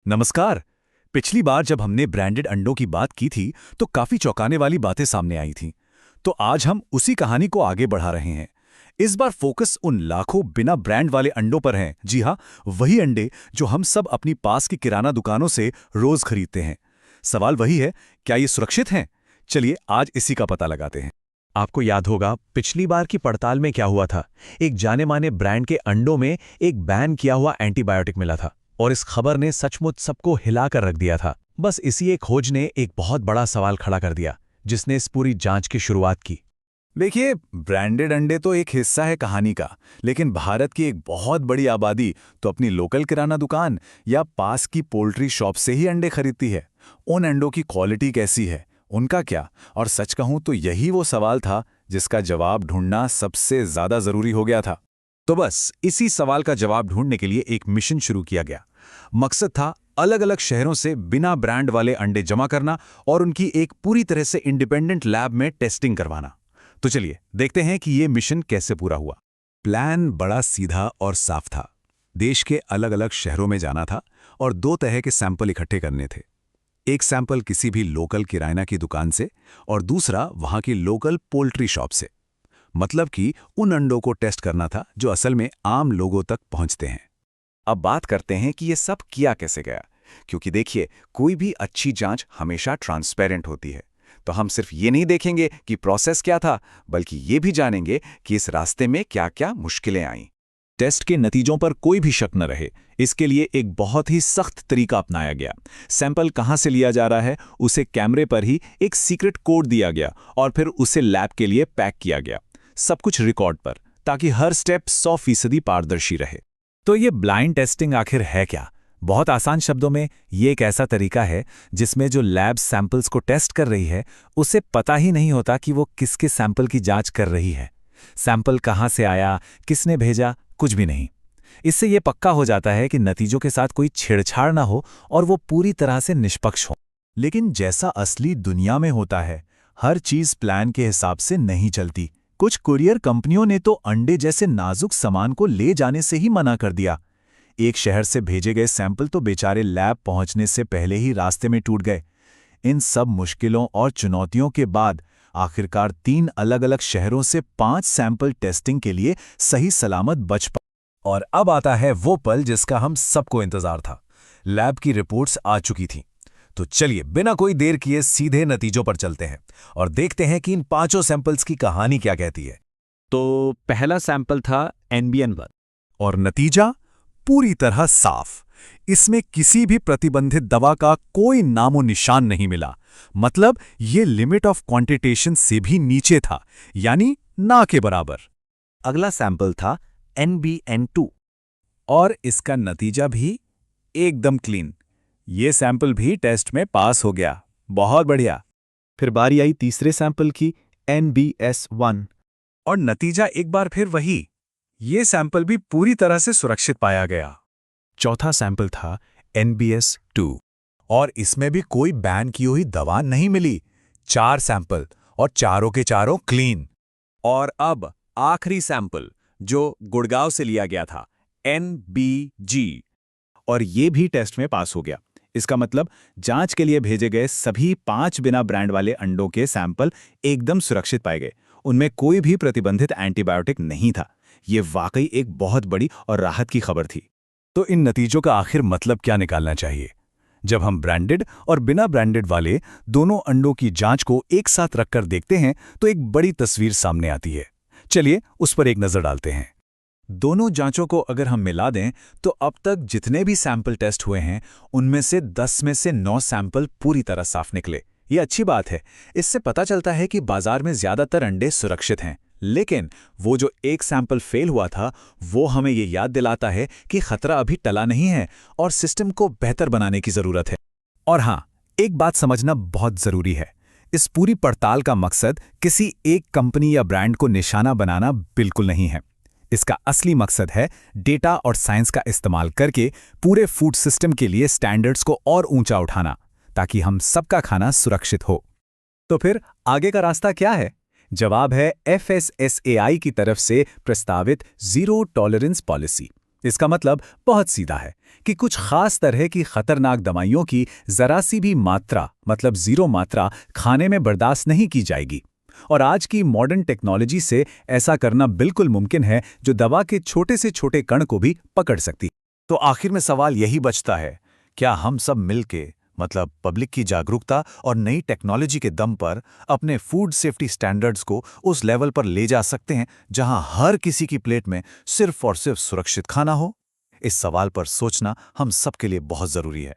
नमस्कार। पिछली बार जब हमने ब्रांडेड अंडों की बात की थी तो काफी चौंकाने वाली बातें सामने आई थीं। तो आज हम उसी कहानी को आगे बढ़ा रहे हैं। इस बार फोकस उन लाखों बिना ब्रांड वाले अंडों पर है। जी हाँ, वही अंडे जो हम सब अपनी पास की किराना दुकानों से रोज खरीदते हैं। सवाल वही है, क्या ये सुरक्षित हैं? चलिए आज इसी का पता लगाते हैं। आपको याद होगा पिछली बार की पड़ताल में क्या हुआ था। एक जाने माने ब्रांड के अंडों में एक बैन किया हुआ एंटीबायोटिक मिला था और इस खबर ने सचमुच सबको हिलाकर रख दिया था। बस इसी एक खोज ने एक बहुत बड़ा सवाल खड़ा कर दिया, जिसने इस पूरी जांच की शुरुआत की। देखिए, ब्रांडेड अंडे तो एक हिस्सा है कहानी का, लेकिन भारत की एक बहुत बड़ी आबादी तो अपनी लोकल किराना दुकान या पास की पोल्ट्री शॉप से ही अंडे खरीदती है। उन अंडों की क्वालिटी कैसी है, उनका क्या? और सच कहूं तो यही वो सवाल था जिसका जवाब ढूंढना सबसे ज्यादा जरूरी हो गया था। तो बस इसी सवाल का जवाब ढूंढने के लिए एक मिशन शुरू किया गया। मकसद था अलग अलग शहरों से बिना ब्रांड वाले अंडे जमा करना और उनकी एक पूरी तरह से इंडिपेंडेंट लैब में टेस्टिंग करवाना। तो चलिए देखते हैं कि ये मिशन कैसे पूरा हुआ। प्लान बड़ा सीधा और साफ था। देश के अलग अलग शहरों में जाना था और दो तरह के सैंपल इकट्ठे करने थे। एक सैंपल किसी भी लोकल किराना की दुकान से और दूसरा वहां की लोकल पोल्ट्री शॉप से। मतलब कि उन अंडों को टेस्ट करना था जो असल में आम लोगों तक पहुंचते हैं। अब बात करते हैं कि ये सब किया कैसे गया, क्योंकि देखिए, कोई भी अच्छी जांच हमेशा ट्रांसपेरेंट होती है। तो हम सिर्फ ये नहीं देखेंगे कि प्रोसेस क्या था, बल्कि ये भी जानेंगे कि इस रास्ते में क्या-क्या मुश्किलें आईं। टेस्ट के नतीजों पर कोई भी शक न रहे, इसके लिए एक बहुत ही सख्त तरीका अपनाया गया। सैंपल कहां से लिया जा रहा है, उसे कैमरे पर ही एक सीक्रेट कोड दिया गया और फिर उसे लैब के लिए पैक किया गया। सब कुछ रिकॉर्ड पर, ताकि हर स्टेप 100% पारदर्शी रहे। तो ये ब्लाइंड टेस्टिंग आखिर है क्या? बहुत आसान शब्दों में ये एक ऐसा तरीका है जिसमें जो लैब सैंपल्स को टेस्ट कर रही है उसे पता ही नहीं होता कि वो किसके सैंपल की जांच कर रही है। सैंपल कहाँ से आया, किसने भेजा, कुछ भी नहीं। इससे ये पक्का हो जाता है कि नतीजों के साथ कोई छेड़छाड़ ना हो और वो पूरी तरह से निष्पक्ष हो। लेकिन जैसा असली दुनिया में होता है, हर चीज प्लान के हिसाब से नहीं चलती। कुछ कुरियर कंपनियों ने तो अंडे जैसे नाजुक सामान को ले जाने से ही मना कर दिया। एक शहर से भेजे गए सैंपल तो बेचारे लैब पहुंचने से पहले ही रास्ते में टूट गए। इन सब मुश्किलों और चुनौतियों के बाद आखिरकार 3 अलग-अलग शहरों से 5 सैंपल टेस्टिंग के लिए सही सलामत बच पाए। और अब आता है वो पल जिसका हम सबको इंतजार था। लैब की रिपोर्ट्स आ चुकी थीं। तो चलिए बिना कोई देर किए सीधे नतीजों पर चलते हैं और देखते हैं कि इन 5 सैंपल्स की कहानी क्या कहती है। तो पहला सैंपल था NBN1 और नतीजा पूरी तरह साफ। इसमें किसी भी प्रतिबंधित दवा का कोई नामो निशान नहीं मिला। मतलब ये लिमिट ऑफ क्वांटिटेशन से भी नीचे था, यानी ना के बराबर। अगला सैंपल था NBN2 और इसका नतीजा भी एकदम क्लीन। ये सैंपल भी टेस्ट में पास हो गया। बहुत बढ़िया। फिर बारी आई तीसरे सैंपल की, NBS1 और नतीजा एक बार फिर वही। ये सैंपल भी पूरी तरह से सुरक्षित पाया गया। चौथा सैंपल था NBS2 और इसमें भी कोई बैन की हुई दवा नहीं मिली। 4 सैंपल और चारों के चारों क्लीन। और अब आखिरी सैंपल जो गुड़गांव से लिया गया था, NBG, और ये भी टेस्ट में पास हो गया। इसका मतलब जांच के लिए भेजे गए सभी 5 बिना ब्रांड वाले अंडों के सैंपल एकदम सुरक्षित पाए गए। उनमें कोई भी प्रतिबंधित एंटीबायोटिक नहीं था। ये वाकई एक बहुत बड़ी और राहत की खबर थी। तो इन नतीजों का आखिर मतलब क्या निकालना चाहिए? जब हम ब्रांडेड और बिना ब्रांडेड वाले दोनों अंडों की जांच को एक साथ रखकर देखते हैं तो एक बड़ी तस्वीर सामने आती है। चलिए उस पर एक नजर डालते हैं। दोनों जांचों को अगर हम मिला दें तो अब तक जितने भी सैंपल टेस्ट हुए हैं उनमें से 10 में से 9 सैंपल पूरी तरह साफ निकले। ये अच्छी बात है। इससे पता चलता है कि बाजार में ज्यादातर अंडे सुरक्षित हैं। लेकिन वो जो एक सैंपल फेल हुआ था, वो हमें ये याद दिलाता है कि खतरा अभी टला नहीं है और सिस्टम को बेहतर बनाने की जरूरत है। और हाँ, एक बात समझना बहुत जरूरी है। इस पूरी पड़ताल का मकसद किसी एक कंपनी या ब्रांड को निशाना बनाना बिल्कुल नहीं है। इसका असली मकसद है डेटा और साइंस का इस्तेमाल करके पूरे फूड सिस्टम के लिए स्टैंडर्ड्स को और ऊंचा उठाना, ताकि हम सबका खाना सुरक्षित हो। तो फिर आगे का रास्ता क्या है? जवाब है FSSAI की तरफ से प्रस्तावित जीरो टॉलरेंस पॉलिसी। इसका मतलब बहुत सीधा है। कि कुछ खास तरह की खतरनाक दवाइयों की जरा सी भी मात्रा, मतलब 0 मात्रा, खाने में बर्दाश्त नहीं की जाएगी। और आज की मॉडर्न टेक्नोलॉजी से ऐसा करना बिल्कुल मुमकिन है, जो दवा के छोटे से छोटे कण को भी पकड़ सकती। तो आखिर में सवाल यही बचता है, क्या हम सब मिलके, मतलब पब्लिक की जागरूकता और नई टेक्नोलॉजी के दम पर, अपने फूड सेफ्टी स्टैंडर्ड्स को उस लेवल पर ले जा सकते हैं जहां हर किसी की प्लेट में सिर्फ और सिर्फ सुरक्षित खाना हो? इस सवाल पर सोचना हम सबके लिए बहुत जरूरी है।